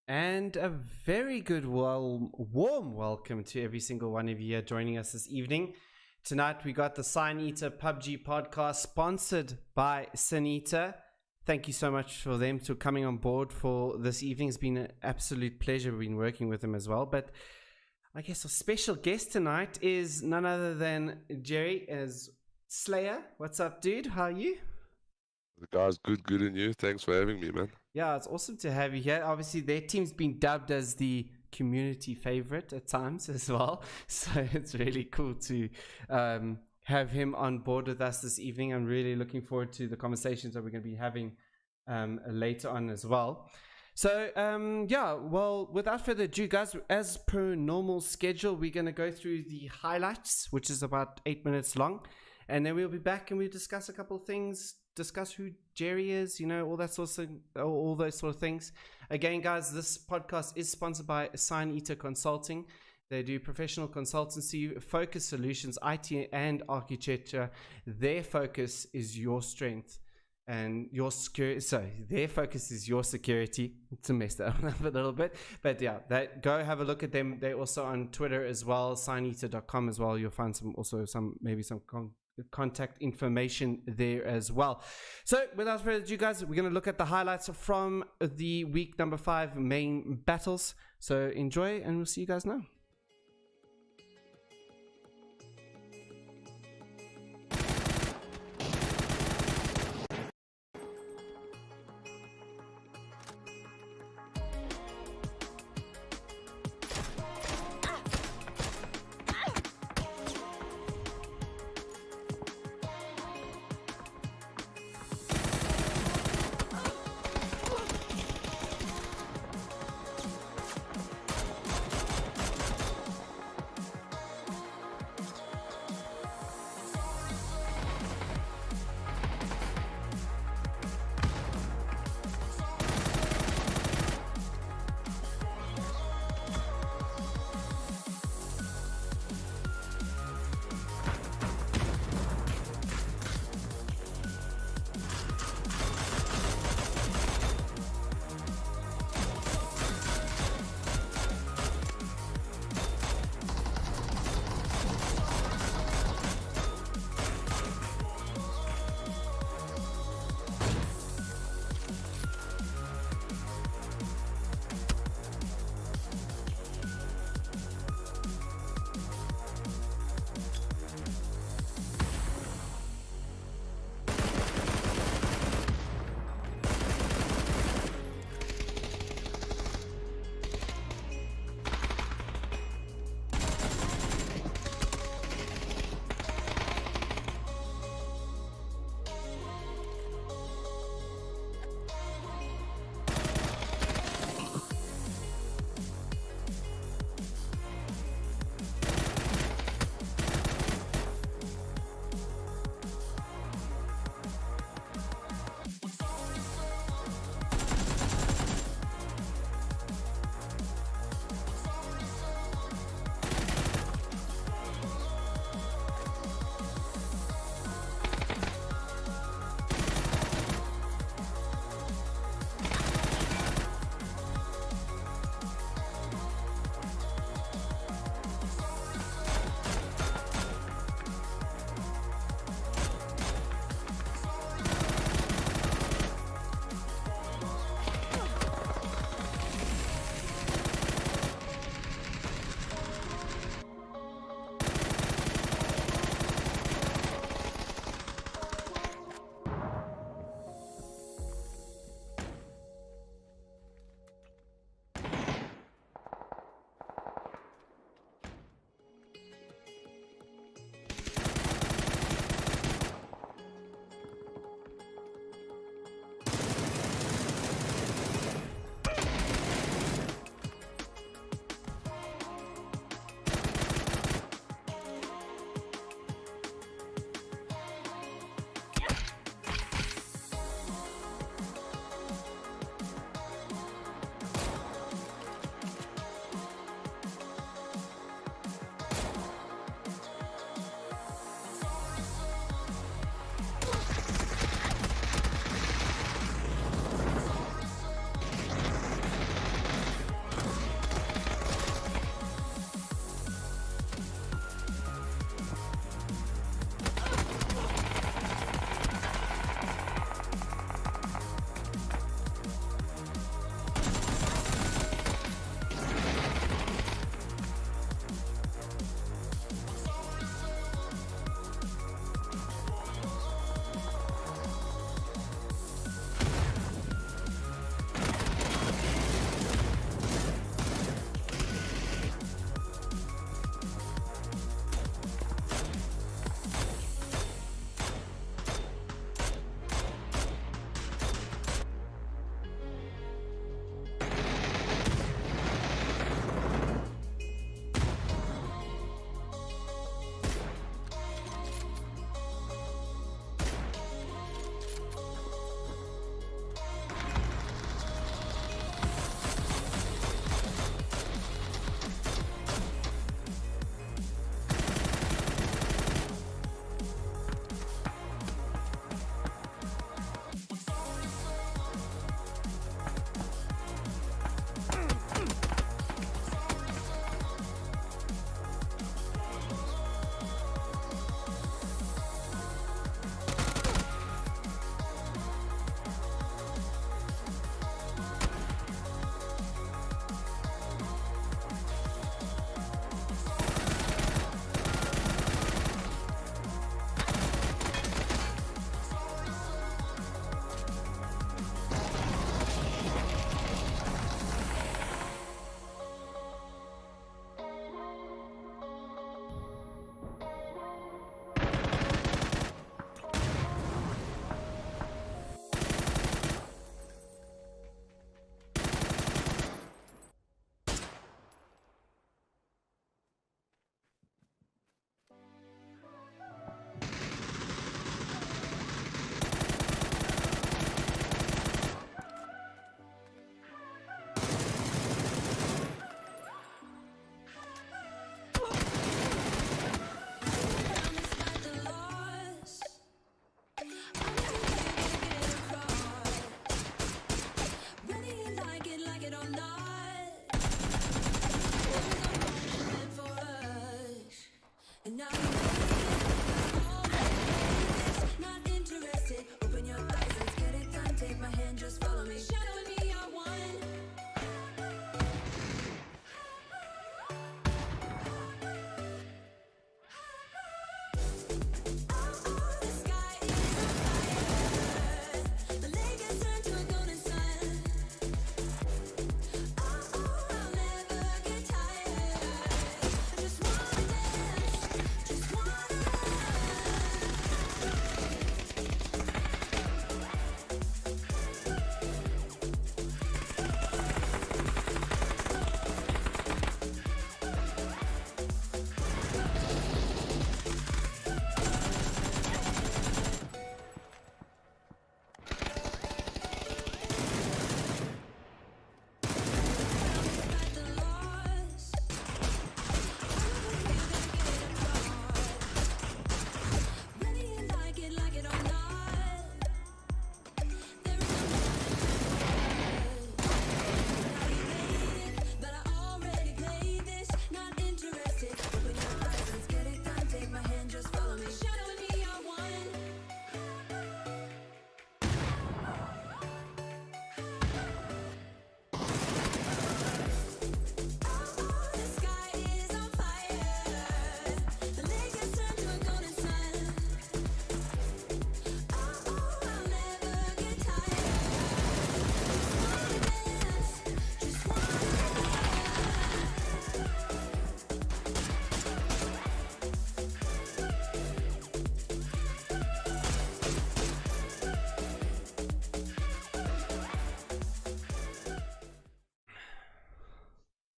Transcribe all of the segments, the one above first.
And a very good, warm welcome to every single one of you here joining us this evening. Tonight we got the Syneater PUBG podcast sponsored by Syneater. Thank you so much for them to coming on board for this evening. It's been an absolute pleasure being working with them as well. But I guess our special guest tonight is none other than Jerry as Slayar. What's up, dude? How are you? The guy's good in you. Thanks for having me, man. Yeah, it's awesome to have you here. Obviously, their team's been dubbed as the community favorite at times as well. So it's really cool to have him on board with us this evening. I'm really looking forward to the conversations that we're going to be having later on as well. So, without further ado, guys, as per normal schedule, we're going to go through the highlights, which is about 8 minutes long. And then we'll be back and we'll discuss a couple of things, discuss who Jerry is, all that sort of, all those sort of things. Again, guys, this podcast is sponsored by Syneater Consulting. They do professional consultancy, focus solutions, IT and architecture. Their focus is your strength and your security. So their focus is your security. To mess that up a little bit, but yeah, go have a look at them. They're also on Twitter as well, syneater.com as well. You'll find some contact information there as well. So without further ado, guys, we're going to look at the highlights from the week number 5 main battles. So enjoy, and we'll see you guys now.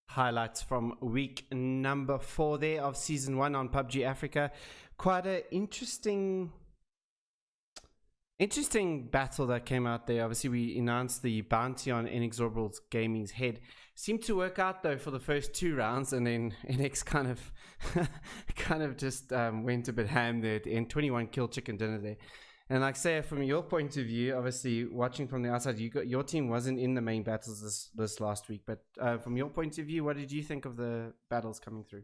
highlights from week number 4 there of season 1 on PUBG Africa. Quite an interesting battle that came out there. Obviously, we announced the bounty on Inexorable Gaming's head. Seemed to work out though for the first 2 rounds, and then NX kind of just went a bit ham there in 21 kill chicken dinner there. And like say, from your point of view, obviously watching from the outside, your team wasn't in the main battles this last week. But from your point of view, what did you think of the battles coming through?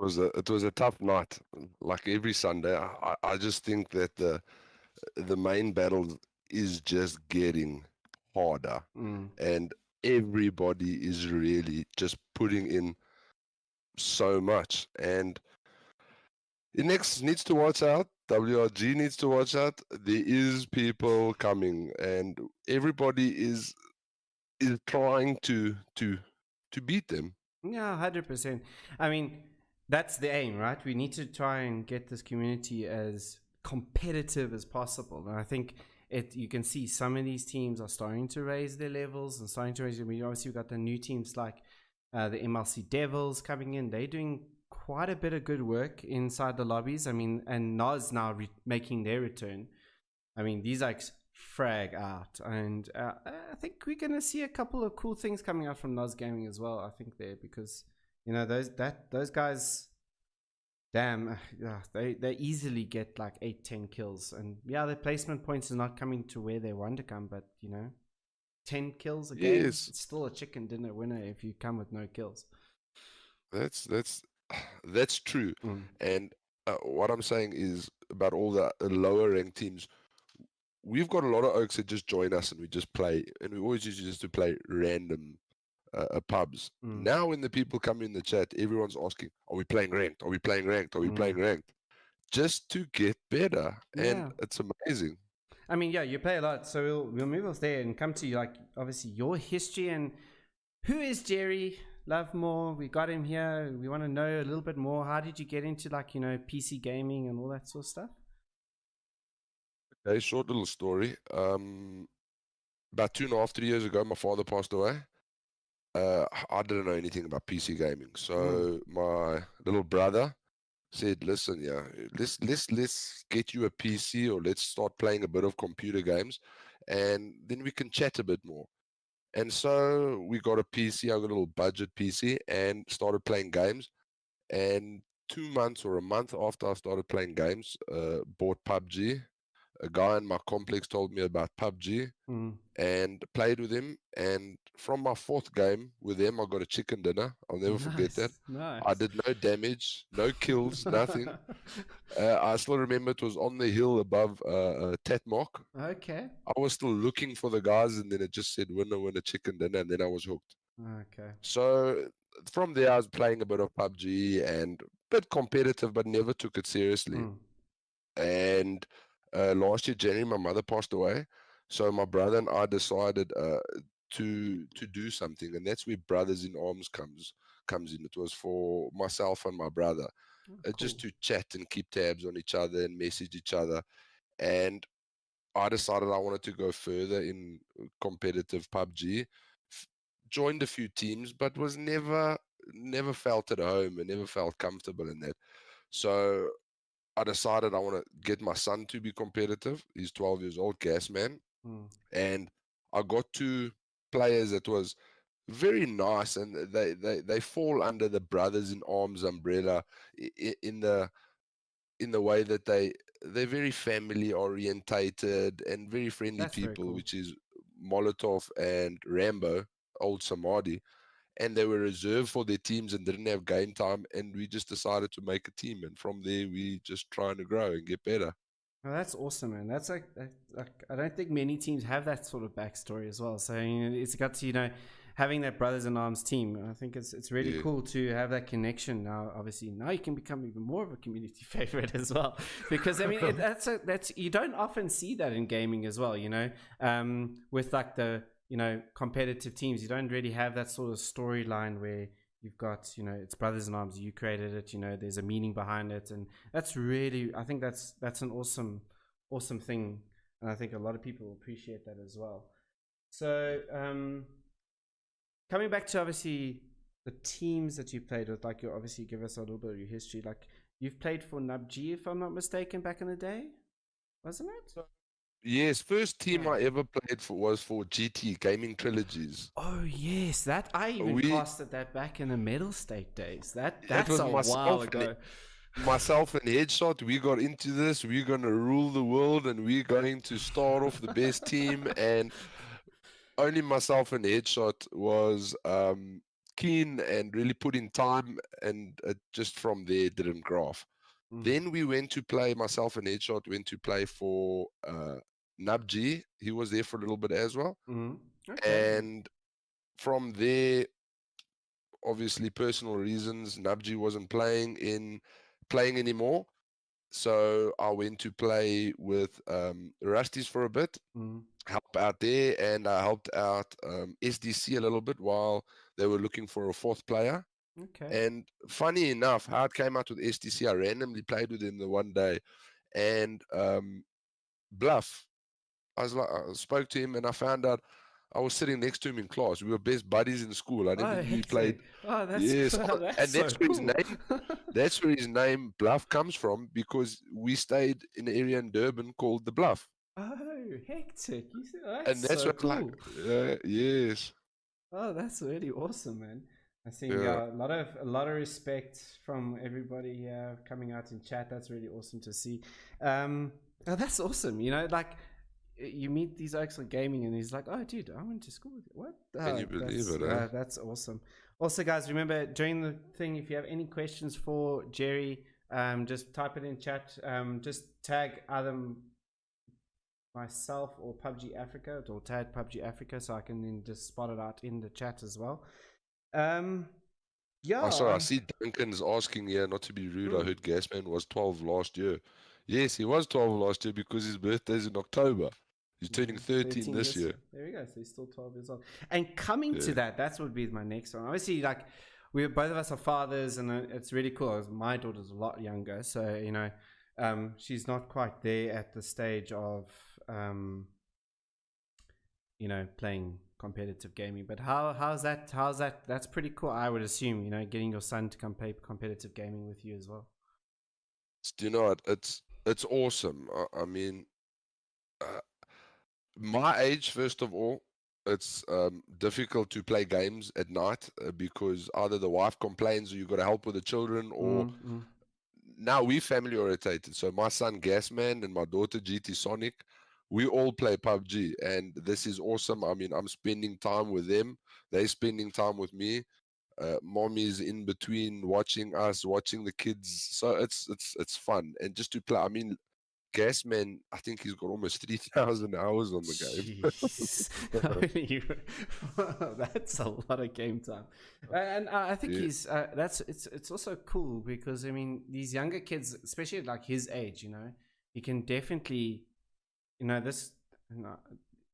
It was a tough night. Like every Sunday, I just think that the main battle is just getting harder, and everybody is really just putting in so much. And Inex needs to watch out. WRG needs to watch out. There is people coming, and everybody is trying to beat them. Yeah, 100%. I mean, that's the aim, right? We need to try and get this community as competitive as possible. And I think you can see some of these teams are starting to raise their levels and starting to raise. I mean, obviously, we've got the new teams like the MLC Devils coming in. They're doing quite a bit of good work inside the lobbies. I mean, and Nas now making their return. I mean, these like frag out, and I think we're gonna see a couple of cool things coming out from Nas Gaming as well. I think there, because you know those guys, damn, they easily get like 8-10 kills, and yeah, their placement points is not coming to where they want to come, but you know, 10 kills a game, it's still a chicken dinner winner if you come with no kills. That's true. And what I'm saying is about all the lower ranked teams, we've got a lot of oaks that just join us and we just play, and we always used just to play random pubs. Now when the people come in the chat, everyone's asking, are we playing ranked? Are we playing ranked? Are we playing ranked? Just to get better. And it's amazing. I mean, yeah, you play a lot, so we'll move off there and come to you, like obviously your history and who is Jerry Lovemore. We got him here. We want to know a little bit more. How did you get into, like, you know, PC gaming and all that sort of stuff? Okay, short little story. About 2.5, 3 years ago, my father passed away. I didn't know anything about PC gaming, so my little brother said, "Listen, yeah, let's get you a PC, or let's start playing a bit of computer games, and then we can chat a bit more." And so we got a PC. I got a little budget PC and started playing games. And 2 months or a month after I started playing games, bought PUBG. A guy in my complex told me about PUBG and played with him. And from my 4th game with them, I got a chicken dinner. I'll never forget that. Nice. I did no damage, no kills, nothing. I still remember it was on the hill above Tatmark. Okay. I was still looking for the guys, and then it just said winner chicken dinner, and then I was hooked. Okay. So from there, I was playing a bit of PUBG and a bit competitive, but never took it seriously. And last year, January, my mother passed away. So my brother and I decided to do something, and that's where Brothers in Arms comes in. It was for myself and my brother, just to chat and keep tabs on each other and message each other. And I decided I wanted to go further in competitive PUBG. Joined a few teams, but was never felt at home and never felt comfortable in that. So I decided I want to get my son to be competitive. He's 12 years old, gas man. And I got 2 players that was very nice, and they fall under the Brothers in Arms umbrella in the way that they're very family orientated and very friendly. That's people, cool. Which is Molotov and Rambo, old Samadhi. And they were reserved for their teams and didn't have game time, and we just decided to make a team, and from there we just trying to grow and get better. Oh, that's awesome, man. That's like I don't think many teams have that sort of backstory as well. So you know, it's got to, you know, having that Brothers in Arms team. I think it's really cool to have that connection. Now, obviously, now you can become even more of a community favorite as well, because I mean that's you don't often see that in gaming as well. You know, with like the, you know, competitive teams, you don't really have that sort of storyline where you've got, you know, it's Brothers in Arms, you created it, you know, there's a meaning behind it, and that's really, I think that's an awesome thing, and I think a lot of people appreciate that as well. So coming back to obviously the teams that you played with, like you obviously give us a little bit of your history. Like you've played for PUBG, if I'm not mistaken, back in the day, wasn't it? Yes, first team Yeah. I ever played for was for GT Gaming Trilogies. Oh yes, that I even We casted that back in the Medal State days. it That's was a while ago. myself and Headshot. We got into this. We're gonna rule the world, and we're going to start off the best team. And only myself and Headshot was keen and really put in time, and just from there didn't graph. Then we went to play. Myself and Headshot went to play for PUBG. He was there for a little bit as well, Okay. and from there, obviously personal reasons, PUBG wasn't playing anymore. So I went to play with Rusty's for a bit, help out there, and I helped out SDC a little bit while they were looking for a fourth player. Okay. And funny enough, how it came out with SDC, I randomly played with him the one day, and Bluff, I spoke to him, and I found out I was sitting next to him in class. We were best buddies in school. I didn't Oh, think we played. hectic. Oh, that's Yes, cool. That's and so that's where his cool. name. That's where his name Bluff comes from, because we stayed in an area in Durban called the Bluff, Oh, hectic. You see, that's and that's so what like, cool. yes, Oh, that's really awesome, man. I think yeah. a lot of respect from everybody here coming out in chat. That's really awesome to see. Oh, that's awesome. You know, like you meet these oaks on gaming, and he's like, "Oh, dude, I went to school with you." What? Can you believe it? Eh? That's awesome. Also, guys, remember during the thing, if you have any questions for Jerry, just type it in chat. Just tag either myself or PUBG Africa, or tag PUBG Africa, so I can then just spot it out in the chat as well. Yeah. Oh, sorry, I see Duncan's asking here, not to be rude. I heard Gasman was 12 last year. Yes, he was 12 last year because his birthday's in October. He's turning 13 this year. There we go. So he's still 12 years old. And coming to Yeah. that would be my next one. Obviously, like we both of us are fathers, and it's really cool. My daughter's a lot younger, so you know, she's not quite there at the stage of you know, playing competitive gaming. But how's that? That's pretty cool. I would assume, you know, getting your son to come play competitive gaming with you as well. Do you know what? It's awesome. I mean, my age, first of all, it's difficult to play games at night because either the wife complains or you got to help with the children, or now we family orientated. So my son Gasman and my daughter GT Sonic, we all play PUBG, and this is awesome. I mean, I'm spending time with them. They're spending time with me. Mommy's in between watching us, watching the kids. So it's fun. And just to play, I mean, Gasman, I think he's got almost 3,000 hours on the game. Jeez. That's a lot of game time. And I think Yeah. he's it's also cool because I mean these younger kids, especially at like his age, you know, he can definitely, you know, this, you know,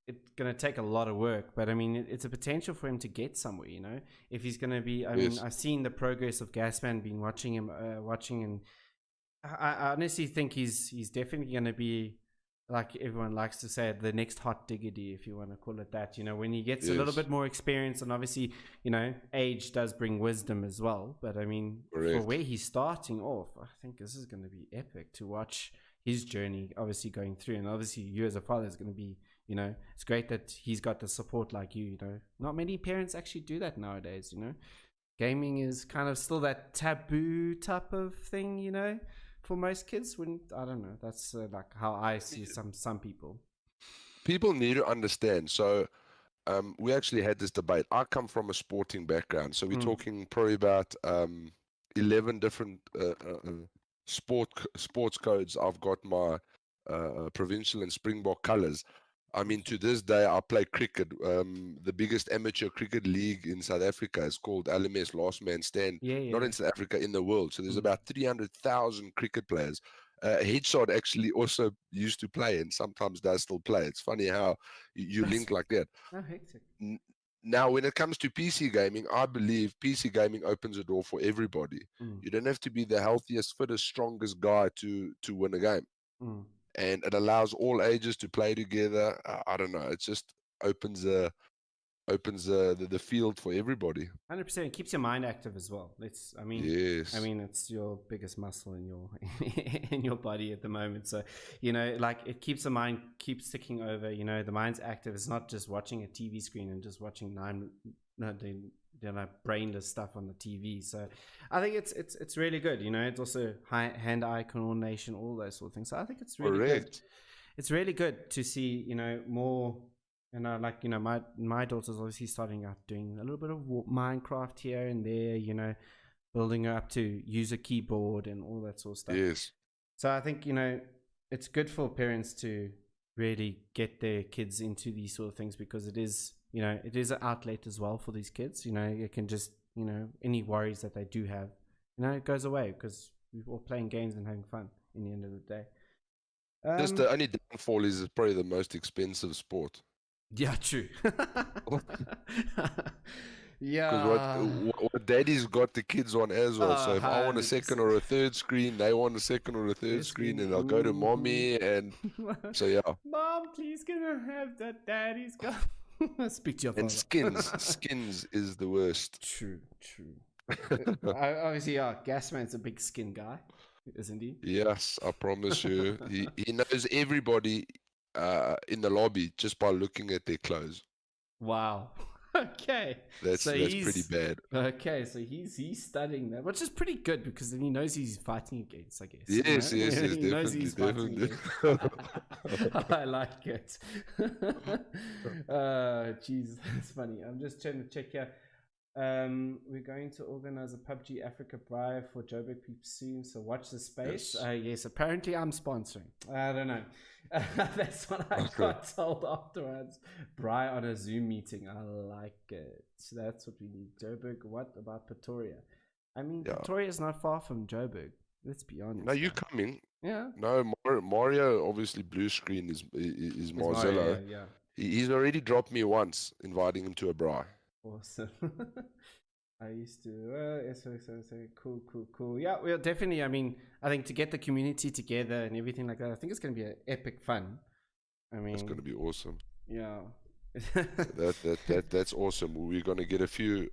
it's gonna take a lot of work, but I mean it's a potential for him to get somewhere, you know, if he's gonna be. I mean, Yes. I've seen the progress of Gasman, been watching him, and I honestly think he's definitely going to be, like everyone likes to say, the next hot diggity, if you want to call it that. You know, when he gets a little Yes. bit more experience, and obviously, you know, age does bring wisdom as well. But I mean, for Correct. where he's starting off, I think this is going to be epic to watch his journey, obviously going through. And obviously, you as a father is going to be, you know, it's great that he's got the support like you. You know, not many parents actually do that nowadays. You know, gaming is kind of still that taboo type of thing. You know, for most kids. When I don't know, that's like how I see some people. People need to understand. So we actually had this debate. I come from a sporting background, so we're talking probably about 11 different sports codes. I've got my provincial and Springbok colors. I mean, to this day, I play cricket. The biggest amateur cricket league in South Africa is called LMS, Last Man Stand. Yeah. Not in South Africa, in the world. So there's about 300,000 cricket players. Headshot actually also used to play and sometimes does still play. It's funny how you link like that. Oh, hectic. Now, when it comes to PC gaming, I believe PC gaming opens a door for everybody. You don't have to be the healthiest, fittest, strongest guy to win a game. And it allows all ages to play together. I don't know. It just opens a opens the field for everybody. 100%. It keeps your mind active as well. Yes. I mean, it's your biggest muscle in your in your body at the moment. So, like it keeps the mind keeps ticking over. The mind's active. It's not just watching a TV screen and just watching brainless stuff on the TV. So, I think it's really good. It's also hand-eye coordination, all those sort of things. So, I think it's really good. It's really good to see more. My daughter's obviously starting out doing a little bit of Minecraft here and there, building her up to use a keyboard and all that sort of stuff. Yes. So I think, it's good for parents to really get their kids into these sort of things, because it is an outlet as well for these kids. It can just, any worries that they do have, it goes away, because we're all playing games and having fun in the end of the day. Just the only downfall is it's probably the most expensive sport. Yeah, true. Yeah. Because what daddy's got the kids on as well. So if I want a second or a third screen, they want a second or a third screen, and they'll go to mommy. And so, yeah. Mom, please can I have that daddy's got? Speak to your father. And skins is the worst. True. Obviously, Gasman's a big skin guy, isn't he? Yes, I promise you. He knows everybody in the lobby just by looking at their clothes. Wow. Okay. That's pretty bad. Okay, so he's studying that, which is pretty good, because then he knows he's fighting against, I guess. Yes, he definitely, knows he's fighting against. I like it. Jeez, that's funny. I'm just trying to check here. We're going to organize a PUBG Africa Braai for Joburg peeps soon, so watch the space. Yes, apparently I'm sponsoring. I don't know. That's what I got told afterwards. Braai on a Zoom meeting. I like it. So that's what we need. Joburg. What about Pretoria? I mean, Pretoria is not far from Joburg. Let's be honest. No, you coming? Yeah. No, Mario. Obviously, blue screen is Marzillo. Yeah. He's already dropped me once, inviting him to a braai. Awesome. I used to cool. Yeah, well, definitely. I mean, I think to get the community together and everything like that, I think it's going to be an epic fun. I mean, it's going to be awesome. Yeah. That's awesome. We're going to get a few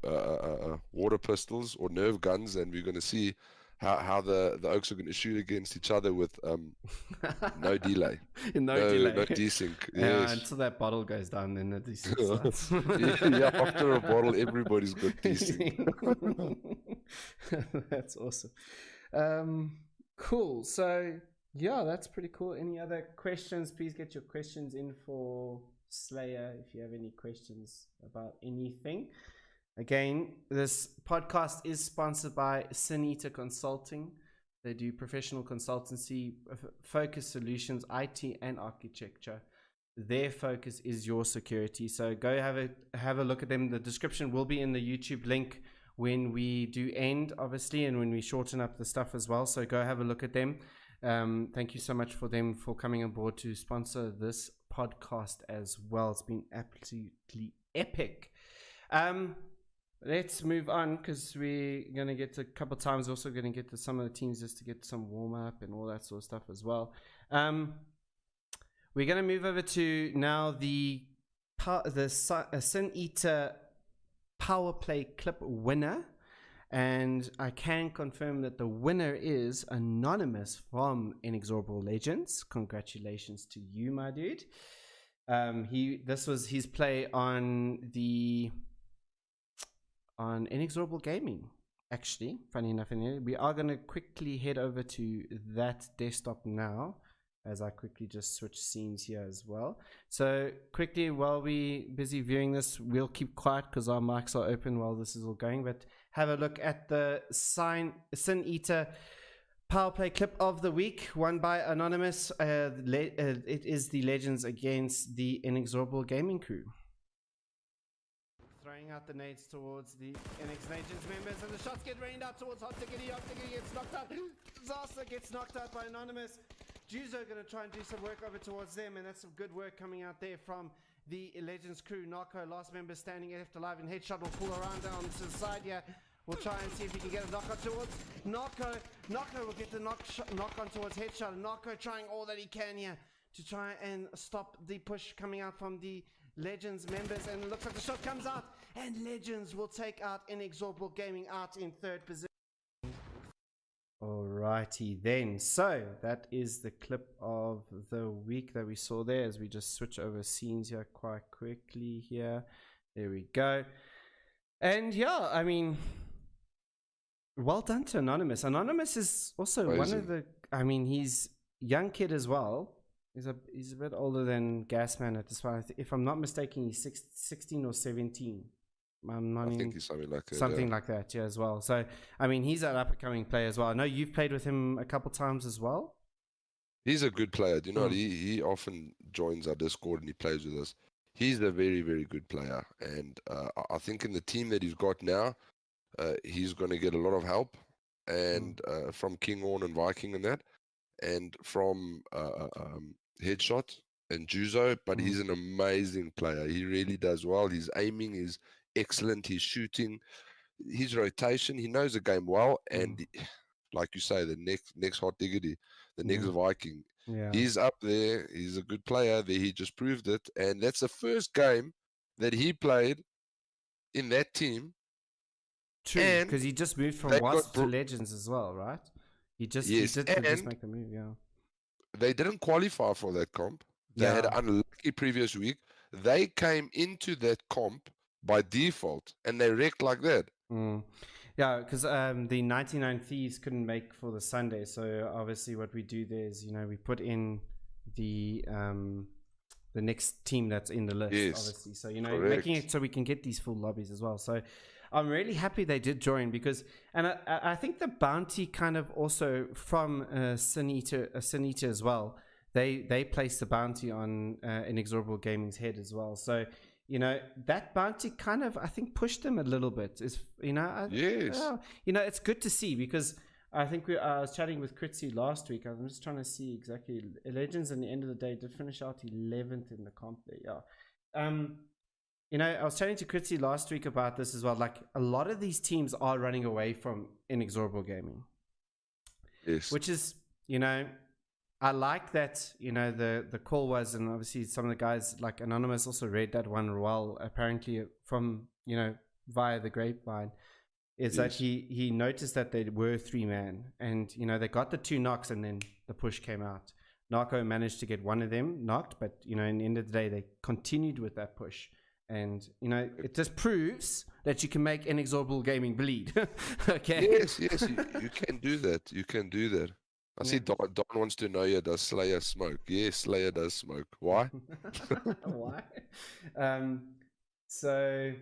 water pistols or nerve guns, and we're going to see how the Oaks are going to shoot against each other with no delay. No delay. No desync. Yeah, until that bottle goes down, then the desync starts. Yeah, after a bottle, everybody's got desync. That's awesome. Cool. So, yeah, that's pretty cool. Any other questions? Please get your questions in for Slayar if you have any questions about anything. Again, this podcast is sponsored by Syneater Consulting. They do professional consultancy, focus solutions, IT, and architecture. Their focus is your security. So go have a look at them. The description will be in the YouTube link when we do end, obviously, and when we shorten up the stuff as well. So go have a look at them. Thank you so much for them for coming on board to sponsor this podcast as well. It's been absolutely epic. Let's move on, because we're going to get to a couple of times. Also going to get to some of the teams just to get some warm up and all that sort of stuff as well. We're going to move over to now the Syneater Power Play clip winner. And I can confirm that the winner is Anonymous from Inexorable Legends. Congratulations to you, my dude. This was his play on Inexorable Gaming, actually, funny enough. We are going to quickly head over to that desktop now, as I quickly just switch scenes here as well. So quickly, while we busy viewing this, we'll keep quiet because our mics are open while this is all going, but have a look at the Syneater Power Play clip of the week, won by Anonymous. It is the Legends against the Inexorable Gaming crew. Throwing out the nades towards the NX Legends members, and the shots get rained out towards Hot Tickety. Hot Tickety gets knocked out. Disaster gets knocked out by Anonymous. Juzo going to try and do some work over towards them, and that's some good work coming out there from the Legends crew. Narco, last member standing left alive, and Headshot will pull around down to the side here. We'll try and see if he can get a knock on towards Narco. Narco will get the knock on towards Headshot, and Narco trying all that he can here to try and stop the push coming out from the Legends members, and it looks like the shot comes out, and Legends will take out Inexorable Gaming out in third position. Alrighty then, so that is the clip of the week that we saw there, as we just switch over scenes here quite quickly here. There we go. And yeah, I mean, well done to Anonymous. Anonymous is also Amazing. one of the, I mean, he's young kid as well. He's a bit older than Gasman at this point. If I'm not mistaken, he's 16 or 17. I think he's something like that. Something like that, yeah, as well. So, I mean, he's an up-and-coming player as well. I know you've played with him a couple times as well. He's a good player. Do you know what? He often joins our Discord and he plays with us. He's a very, very good player. And I think in the team that he's got now, he's going to get a lot of help. And from King Horn and Viking and that. And from Headshot and Juzo. But he's an amazing player. He really does well. His aiming is excellent. His shooting, his rotation, he knows the game well. And like you say, the next hot diggity, the next Viking, he's up there. He's a good player there. He just proved it. And that's the first game that he played in that team. True, because he just moved from Wasp to Legends as well, right? He didn't just make the move, yeah. They didn't qualify for that comp. They had an unlucky previous week. They came into that comp by default, and they wrecked like that. Yeah, because the 99 Thieves couldn't make for the Sunday, so obviously what we do there is, we put in the next team that's in the list, obviously. So, making it so we can get these full lobbies as well. So I'm really happy they did join because, and I think the bounty kind of also from Syneater as well, they placed the bounty on Inexorable Gaming's head as well. So, that bounty kind of, I think, pushed them a little bit. It's good to see because I think I was chatting with Kritzy last week. I'm just trying to see exactly. Legends, at the end of the day, did finish out 11th in the comp there. Yeah. I was chatting to Kritzy last week about this as well. Like, a lot of these teams are running away from Inexorable Gaming. Yes. Which is, I like that, the call was, and obviously some of the guys like Anonymous also read that one well, apparently from, via the grapevine, is that he noticed that they were 3-man and, they got the 2 knocks and then the push came out. Narco managed to get one of them knocked, but, in the end of the day, they continued with that push. And, it just proves that you can make Inexorable Gaming bleed. Okay? Yes, you can do that. You can do that. I see Don wants to know, does Slayer smoke? Yes, Slayer does smoke. Why? Why? So,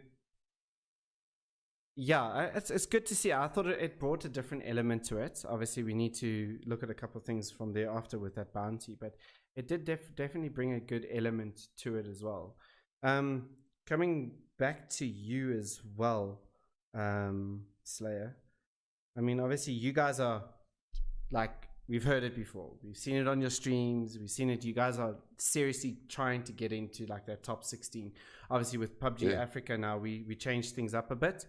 yeah, it's good to see. I thought it brought a different element to it. Obviously, we need to look at a couple of things from there after with that bounty, but it did definitely bring a good element to it as well. Coming back to you as well, Slayer. I mean, obviously, you guys are like, we've heard it before. We've seen it on your streams. We've seen it. You guys are seriously trying to get into like that top 16. Obviously, with PUBG Africa now, we changed things up a bit.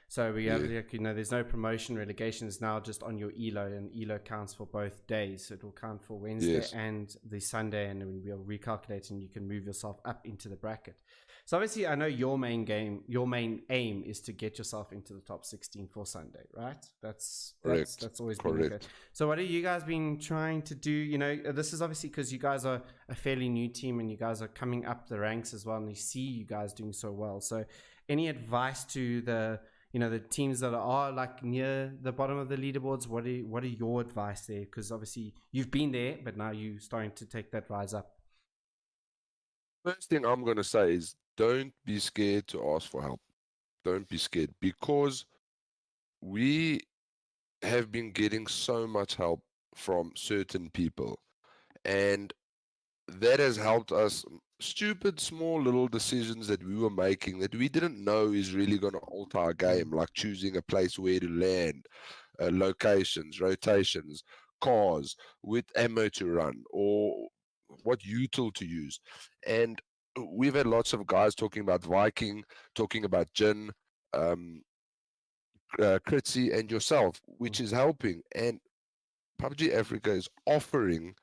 So we have, there's no promotion. Relegation is now just on your ELO, and ELO counts for both days. So it will count for Wednesday and the Sunday, and then we'll recalculate, and you can move yourself up into the bracket. So obviously, I know your main aim is to get yourself into the top 16 for Sunday, right? That's always been the case. So what have you guys been trying to do? This is obviously because you guys are a fairly new team and you guys are coming up the ranks as well, and you see you guys doing so well. So any advice to the teams that are like near the bottom of the leaderboards? What are your advice there? Because obviously you've been there, but now you're starting to take that rise up. First thing I'm going to say is don't be scared to ask for help. Don't be scared, because we have been getting so much help from certain people, and that has helped us. Stupid small little decisions that we were making that we didn't know is really going to alter our game, like choosing a place where to land, locations, rotations, cars, with ammo to run, or what util to use. And we've had lots of guys talking about Viking, talking about Jin, Kritzy, and yourself, which is helping. And PUBG Africa is offering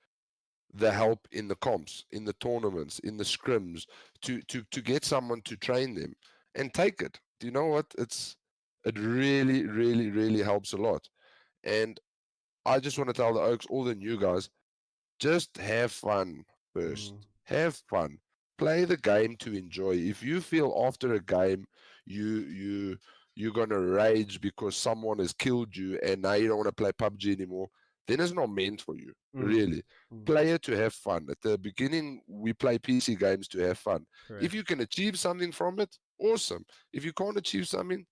the help in the comps, in the tournaments, in the scrims, to get someone to train them and take it. Do you know what? It really, really, really helps a lot. And I just want to tell the Oaks, all the new guys, just have fun first. Have fun. Play the game to enjoy. If you feel after a game you're gonna rage because someone has killed you and now you don't want to play PUBG anymore, then it's not meant for you. Really. Play it to have fun. At the beginning, we play PC games to have fun. Correct. If you can achieve something from it, awesome. If you can't achieve something,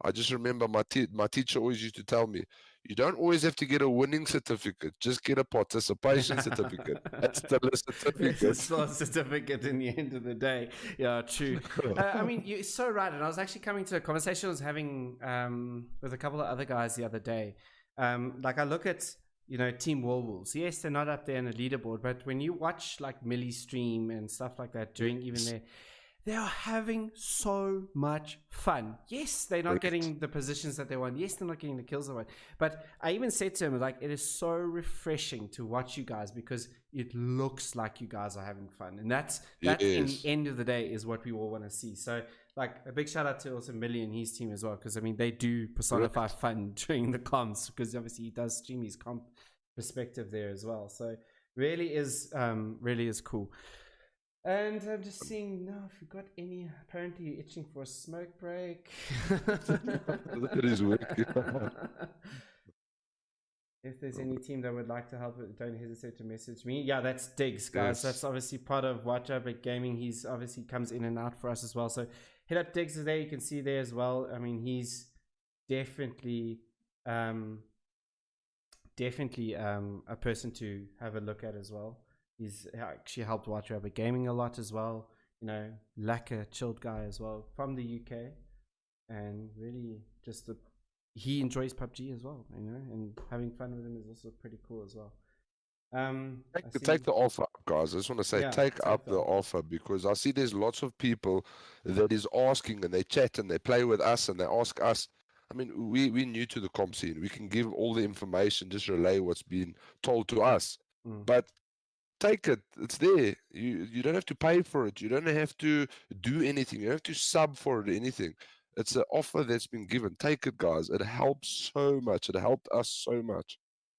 I just remember my teacher always used to tell me, you don't always have to get a winning certificate. Just get a participation certificate. That's still a certificate. It's still a certificate in the end of the day. Yeah, true. I mean, you're so right. And I was actually coming to a conversation I was having with a couple of other guys the other day. Like I look at, Team Wolves. Yes, they're not up there in the leaderboard, but when you watch like Millie stream and stuff like that, doing even they are having so much fun. Yes, they're not getting the positions that they want. Yes, they're not getting the kills they want. But I even said to him, like, it is so refreshing to watch you guys because it looks like you guys are having fun. And that in the end of the day is what we all want to see. So, like, a big shout out to also Millie and his team as well, because, I mean, they do personify fun during the comps because obviously he does stream his comp perspective there as well. So, really is cool. And I'm just seeing, if you've got any, apparently you're itching for a smoke break. Look at his work. If there's any team that would like to help, don't hesitate to message me. Yeah, that's Diggs, guys. Yes. That's obviously part of Watch Up at Gaming. He's obviously comes in and out for us as well. So hit up Diggs there. You can see there as well. I mean, he's definitely a person to have a look at as well. He's actually helped Watch Rabbit Gaming a lot as well. Lacquer, chilled guy as well from the UK, and really just he enjoys PUBG as well. And having fun with him is also pretty cool as well. Take the offer, guys. I just want to say, take up the offer because I see there's lots of people that is asking and they chat and they play with us and they ask us. I mean, we're new to the comp scene. We can give all the information, just relay what's been told to us, but take it. It's there. You don't have to pay for it. You don't have to do anything. You don't have to sub for it or anything. It's an offer that's been given. Take it, guys. It helps so much. It helped us so much.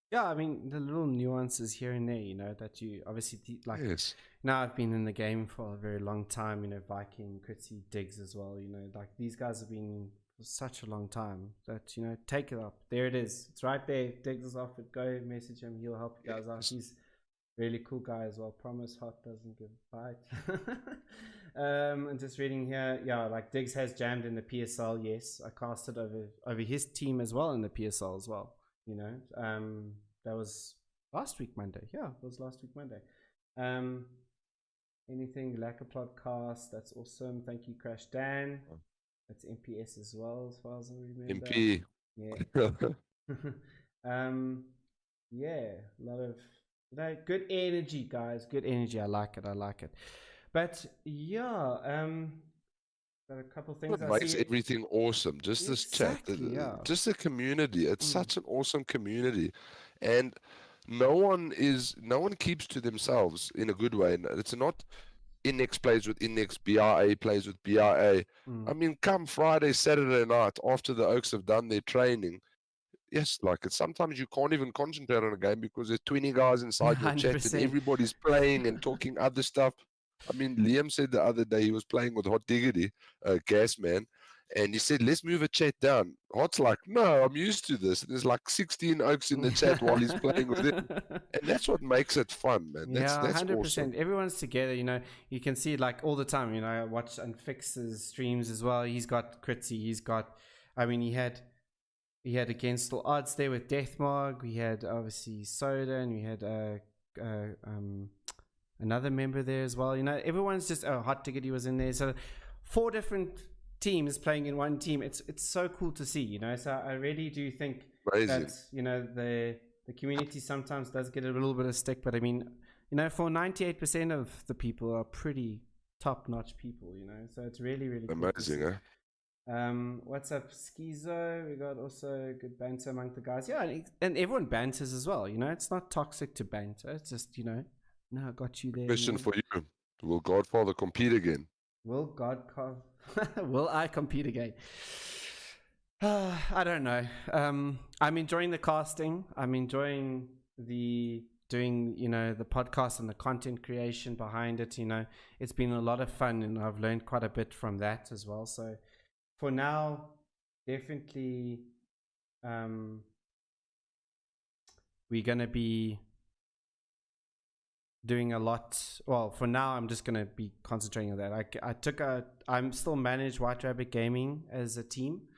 Yeah, I mean, the little nuances here and there, that you obviously like. Yes. Now I've been in the game for a very long time. Viking, Kritzy, Diggs as well. Like these guys have been for such a long time that take it up. There it is. It's right there. Diggs is off it. Go message him. He'll help you guys out. He's really cool guy as well. Promise hot doesn't give a bite. And just reading here, like Diggs has jammed in the PSL. Yes, I casted over his team as well in the PSL as well. That was last week Monday. Yeah, it was last week Monday. Anything Lacquer podcast? That's awesome. Thank you, Crash Dan. That's MPS as well, as far as I remember. MP. Yeah. Yeah, a lot of. Good energy, guys. Good energy. I like it. But got a couple things. What makes everything awesome? Just this chat, just the community. It's such an awesome community, and no one keeps to themselves in a good way. It's not Index plays with Index, BRA plays with BRA. I mean, come Friday, Saturday night after the Oaks have done their training. Yes, like sometimes you can't even concentrate on a game because there's 20 guys inside your 100%. Chat and everybody's playing and talking other stuff. I mean, Liam said the other day he was playing with Hot Diggity, Gas Man, and he said, let's move a chat down. Hot's like, no, I'm used to this. And there's like 16 Oaks in the chat while he's playing with him. And that's what makes it fun, man. That's 100%. Awesome. Everyone's together, you can see it like all the time. I watch Unfix's streams as well. He's got Kritzy. He had Against All Odds there with Deathmark. We had obviously Soda, and we had another member there as well. Everyone's just Hot Ticket. He was in there. So 4 different teams playing in one team. It's so cool to see. So I really do think that the community sometimes does get a little bit of stick, but I mean, for 98% of the people are pretty top-notch people. So it's really, really cool amazing. What's up, Schizo? We got also good banter among the guys. Yeah, and everyone banters as well. It's not toxic to banter. It's just no, I got you there. Question for you: will Godfather compete again? Will will I compete again? I don't know. I'm enjoying the casting. I'm enjoying doing the podcast and the content creation behind it. It's been a lot of fun, and I've learned quite a bit from that as well. So for now, definitely, we're gonna be doing a lot. Well, for now, I'm just gonna be concentrating on that. I'm still manage White Rabbit Gaming as a team.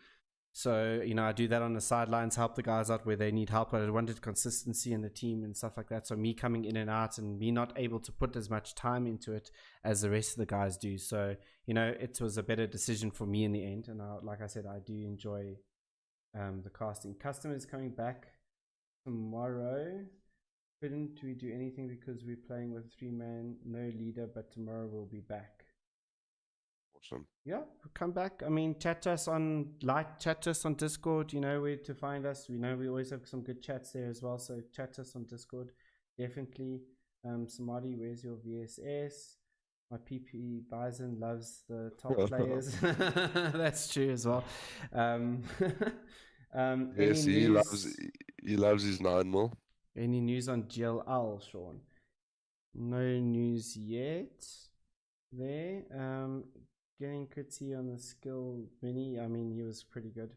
So, I do that on the sidelines, help the guys out where they need help. But I wanted consistency in the team and stuff like that. So me coming in and out and me not able to put as much time into it as the rest of the guys do. So, it was a better decision for me in the end. And like I said, I do enjoy the casting. Customers coming back tomorrow. Couldn't we do anything because we're playing with 3-man, no leader, but tomorrow we'll be back. Awesome. Yeah, come back. I mean, chat to us on Discord. You know where to find us. We know we always have some good chats there as well. So chat to us on Discord, definitely. Samadi, where's your VSS? My PP Bison loves the top players. That's true as well. Yes, he loves his 9mm. Any news on GLL, Sean? No news yet. There. Getting Kuti on the skill mini. I mean, he was pretty good.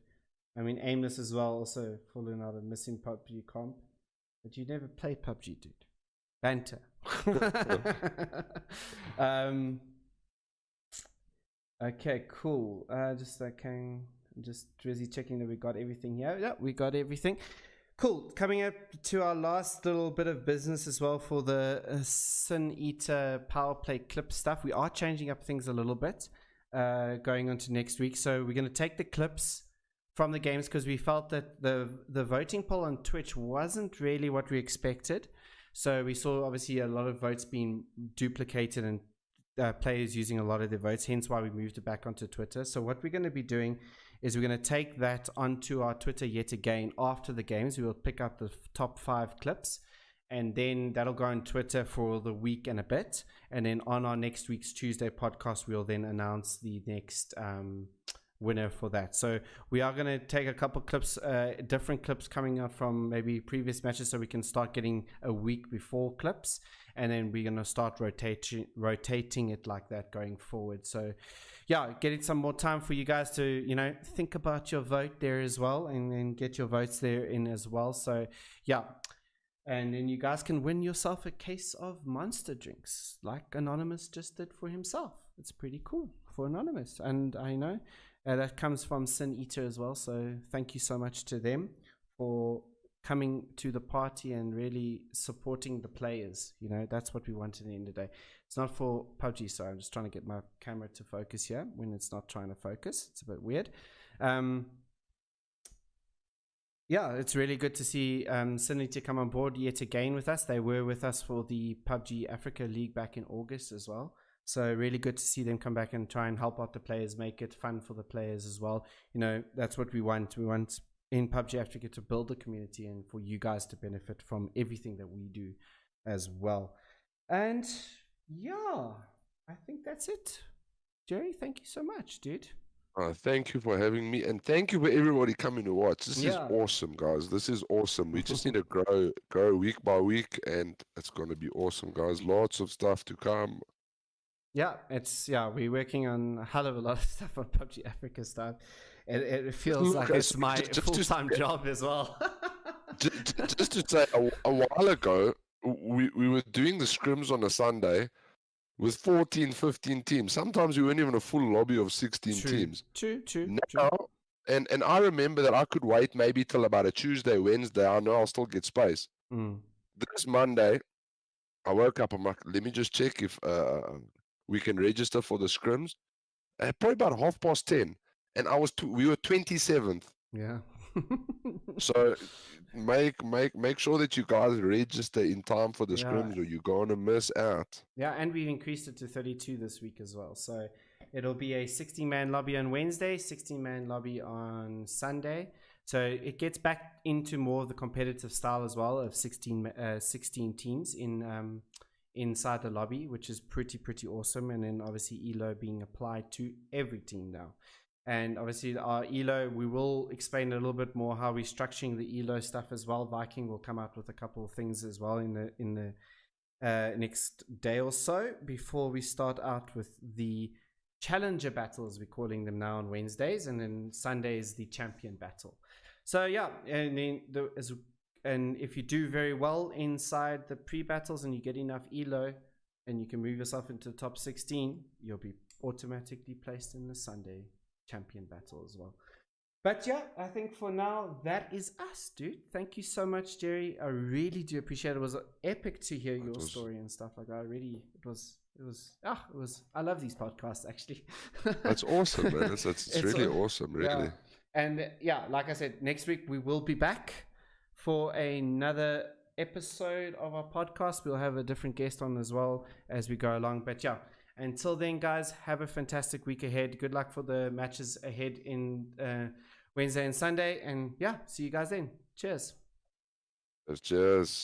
I mean, Aimless as well, also falling out of missing PUBG comp. But you never played PUBG, dude. Banter. Okay, cool. Just Drizzy checking that we got everything here. Yeah, we got everything. Cool. Coming up to our last little bit of business as well for the Syneater power play clip stuff. We are changing up things a little bit going on to next week. So we're going to take the clips from the games because we felt that the voting poll on Twitch wasn't really what we expected. So we saw obviously a lot of votes being duplicated and players using a lot of their votes, hence why we moved it back onto Twitter. So what we're going to be doing is we're going to take that onto our Twitter yet again after the games. We will pick up the top 5 clips, and then that'll go on Twitter for the week and a bit. And then on our next week's Tuesday podcast, we'll then announce the next winner for that. So we are going to take a couple clips, different clips coming out from maybe previous matches, so we can start getting a week before clips, and then we're going to start rotating it like that going forward. So yeah, getting some more time for you guys to think about your vote there as well, and then get your votes there in as well. So yeah, and then you guys can win yourself a case of Monster drinks like Anonymous just did for himself. It's pretty cool for Anonymous, and I know that comes from Syneater as well. So thank you so much to them for coming to the party and really supporting the players. That's what we want at the end of the day. It's not for PUBG. Sorry, I'm just trying to get my camera to focus here when it's not trying to focus. It's a bit weird. Yeah, it's really good to see Syneater come on board yet again with us. They were with us for the PUBG Africa League back in August as well. So really good to see them come back and try and help out the players, make it fun for the players as well. That's what we want. We want in PUBG Africa to build a community and for you guys to benefit from everything that we do as well. And yeah, I think that's it. Jerry, thank you so much, dude. Thank you for having me, and thank you for everybody coming to watch. This is awesome, guys. This is awesome. We just need to grow week by week, and it's going to be awesome, guys. Lots of stuff to come. Yeah, we're working on a hell of a lot of stuff on PUBG Africa stuff. It feels like it's my full-time job as well. just to say, a while ago, we were doing the scrims on a Sunday with 14, 15 teams. Sometimes we weren't even a full lobby of 16 teams. True. Now, and I remember that I could wait maybe till about a Tuesday, Wednesday. I know I'll still get space. This Monday, I woke up, I'm like, let me just check if we can register for the scrims. Probably about 10:30, and we were 27th. Yeah. So make sure that you guys register in time for the scrims, or you're gonna miss out. Yeah, and we've increased it to 32 this week as well. So It'll be a 16-man lobby on Wednesday, 16-man lobby on Sunday. So it gets back into more of the competitive style as well of 16 teams in inside the lobby, which is pretty awesome. And then obviously ELO being applied to every team now. And obviously our ELO, we will explain a little bit more how we're structuring the ELO stuff as well. Viking will come out with a couple of things as well in the next day or so before we start out with the challenger battles, we're calling them now, on Wednesdays, and then Sunday is the champion battle. So yeah, and then and if you do very well inside the pre-battles and you get enough ELO and you can move yourself into the top 16, you'll be automatically placed in the Sunday champion battle as well. But yeah, I think for now that is us, dude. Thank you so much, Jerry. I really do appreciate it. It was epic to hear your story and stuff like that. It was I love these podcasts, actually. That's awesome, man. It's really awesome, really. Yeah. And yeah, like I said, next week we will be back for another episode of our podcast. We'll have a different guest on as well as we go along. But yeah, until then, guys, have a fantastic week ahead. Good luck for the matches ahead in Wednesday and Sunday. And yeah, see you guys then. Cheers. Cheers.